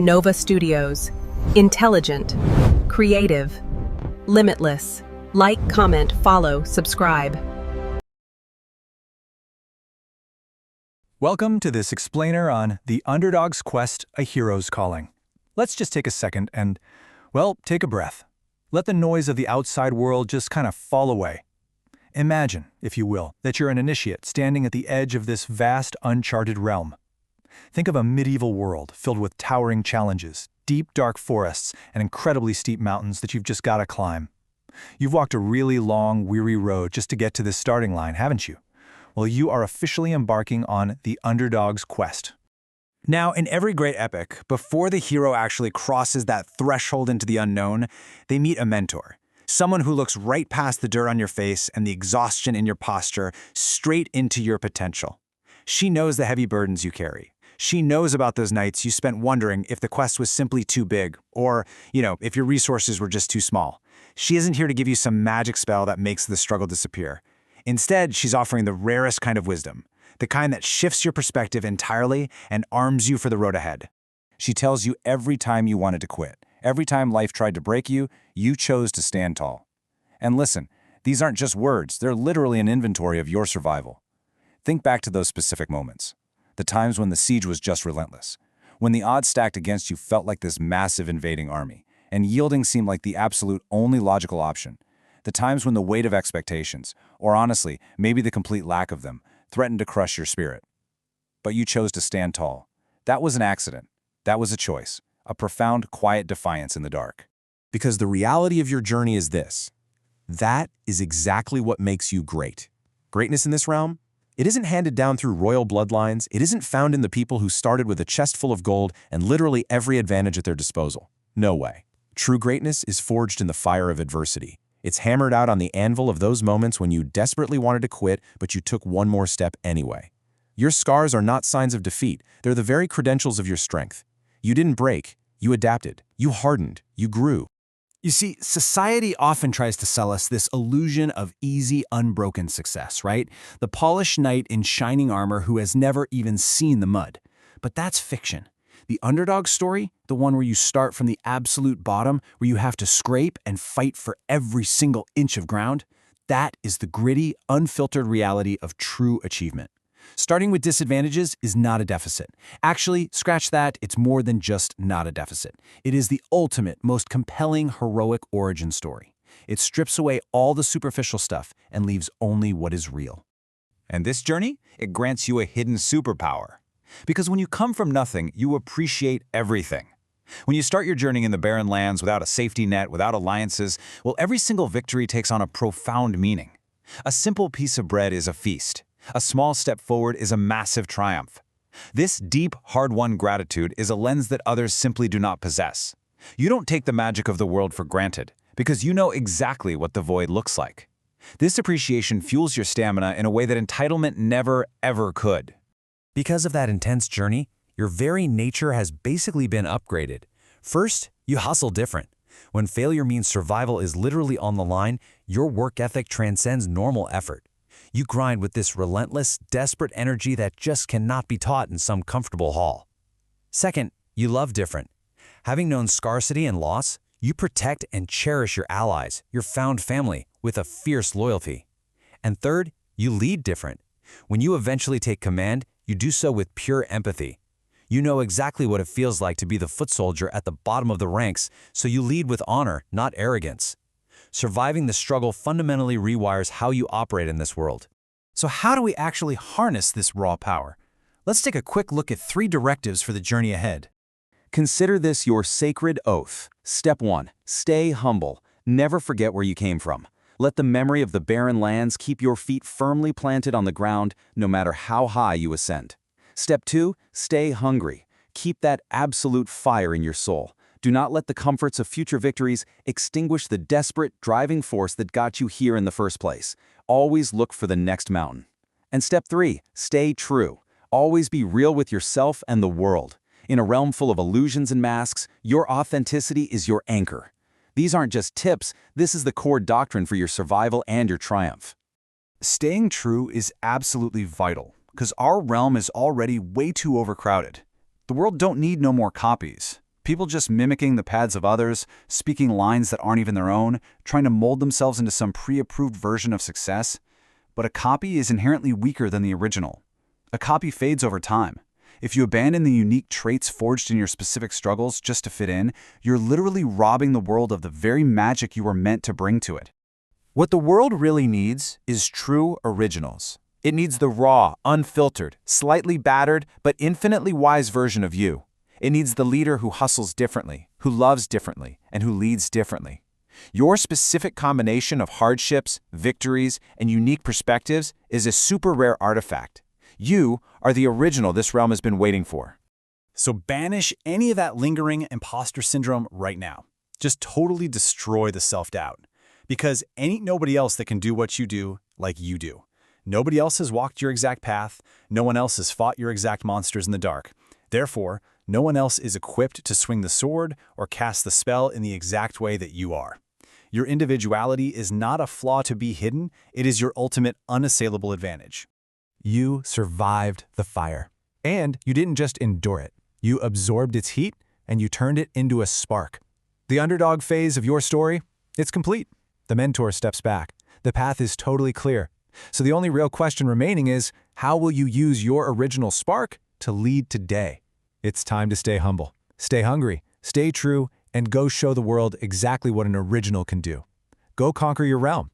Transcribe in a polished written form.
Nova Studios. Intelligent. Creative. Limitless. Like, comment, follow, subscribe. Welcome to this explainer on The Underdog's Quest, A Hero's Calling. Let's just take a second and, well, take a breath. Let the noise of the outside world just kind of fall away. Imagine, if you will, that you're an initiate standing at the edge of this vast, uncharted realm. Think of a medieval world filled with towering challenges, deep, dark forests, and incredibly steep mountains that you've just got to climb. You've walked a really long, weary road just to get to this starting line, haven't you? Well, you are officially embarking on the Underdog's Quest. Now, in every great epic, before the hero actually crosses that threshold into the unknown, they meet a mentor. Someone who looks right past the dirt on your face and the exhaustion in your posture, straight into your potential. She knows the heavy burdens you carry. She knows about those nights you spent wondering if the quest was simply too big, or, if your resources were just too small. She isn't here to give you some magic spell that makes the struggle disappear. Instead, she's offering the rarest kind of wisdom, the kind that shifts your perspective entirely and arms you for the road ahead. She tells you every time you wanted to quit, every time life tried to break you, you chose to stand tall. And listen, these aren't just words, they're literally an inventory of your survival. Think back to those specific moments. The times when the siege was just relentless, when the odds stacked against you felt like this massive invading army, and yielding seemed like the absolute only logical option. The times when the weight of expectations, or honestly, maybe the complete lack of them, threatened to crush your spirit. But you chose to stand tall. That was an accident. That was a choice, a profound, quiet defiance in the dark. Because the reality of your journey is this. That is exactly what makes you great. Greatness in this realm? It isn't handed down through royal bloodlines. It isn't found in the people who started with a chest full of gold and literally every advantage at their disposal. No way. True greatness is forged in the fire of adversity. It's hammered out on the anvil of those moments when you desperately wanted to quit, but you took one more step anyway. Your scars are not signs of defeat. They're the very credentials of your strength. You didn't break. You adapted. You hardened. You grew. You see, society often tries to sell us this illusion of easy, unbroken success, right? The polished knight in shining armor who has never even seen the mud. But that's fiction. The underdog story, the one where you start from the absolute bottom, where you have to scrape and fight for every single inch of ground, that is the gritty, unfiltered reality of true achievement. Starting with disadvantages is not a deficit. Actually, scratch that, it's more than just not a deficit. It is the ultimate, most compelling, heroic origin story. It strips away all the superficial stuff and leaves only what is real. And this journey, it grants you a hidden superpower. Because when you come from nothing, you appreciate everything. When you start your journey in the barren lands without a safety net, without alliances, well, every single victory takes on a profound meaning. A simple piece of bread is a feast. A small step forward is a massive triumph. This deep, hard-won gratitude is a lens that others simply do not possess. You don't take the magic of the world for granted, because you know exactly what the void looks like. This appreciation fuels your stamina in a way that entitlement never, ever could. Because of that intense journey, your very nature has basically been upgraded. First, you hustle different. When failure means survival is literally on the line, your work ethic transcends normal effort. You grind with this relentless, desperate energy that just cannot be taught in some comfortable hall. Second, you love different. Having known scarcity and loss, you protect and cherish your allies, your found family, with a fierce loyalty. And third, you lead different. When you eventually take command, you do so with pure empathy. You know exactly what it feels like to be the foot soldier at the bottom of the ranks, so you lead with honor, not arrogance. Surviving the struggle fundamentally rewires how you operate in this world. So how do we actually harness this raw power? Let's take a quick look at 3 directives for the journey ahead. Consider this your sacred oath. Step 1. Stay humble. Never forget where you came from. Let the memory of the barren lands keep your feet firmly planted on the ground, no matter how high you ascend. Step 2. Stay hungry. Keep that absolute fire in your soul. Do not let the comforts of future victories extinguish the desperate, driving force that got you here in the first place. Always look for the next mountain. And step 3. Stay true. Always be real with yourself and the world. In a realm full of illusions and masks, your authenticity is your anchor. These aren't just tips, this is the core doctrine for your survival and your triumph. Staying true is absolutely vital, because our realm is already way too overcrowded. The world don't need no more copies. People just mimicking the paths of others, speaking lines that aren't even their own, trying to mold themselves into some pre-approved version of success. But a copy is inherently weaker than the original. A copy fades over time. If you abandon the unique traits forged in your specific struggles just to fit in, you're literally robbing the world of the very magic you were meant to bring to it. What the world really needs is true originals. It needs the raw, unfiltered, slightly battered, but infinitely wise version of you. It needs the leader who hustles differently, who loves differently, and who leads differently. Your specific combination of hardships, victories, and unique perspectives is a super rare artifact. You are the original this realm has been waiting for. So banish any of that lingering imposter syndrome right now. Just totally destroy the self-doubt. Because ain't nobody else that can do what you do like you do. Nobody else has walked your exact path. No one else has fought your exact monsters in the dark. Therefore, no one else is equipped to swing the sword or cast the spell in the exact way that you are. Your individuality is not a flaw to be hidden. It is your ultimate unassailable advantage. You survived the fire. And you didn't just endure it. You absorbed its heat and you turned it into a spark. The underdog phase of your story, it's complete. The mentor steps back. The path is totally clear. So the only real question remaining is, how will you use your original spark to lead today? It's time to stay humble, stay hungry, stay true, and go show the world exactly what an original can do. Go conquer your realm.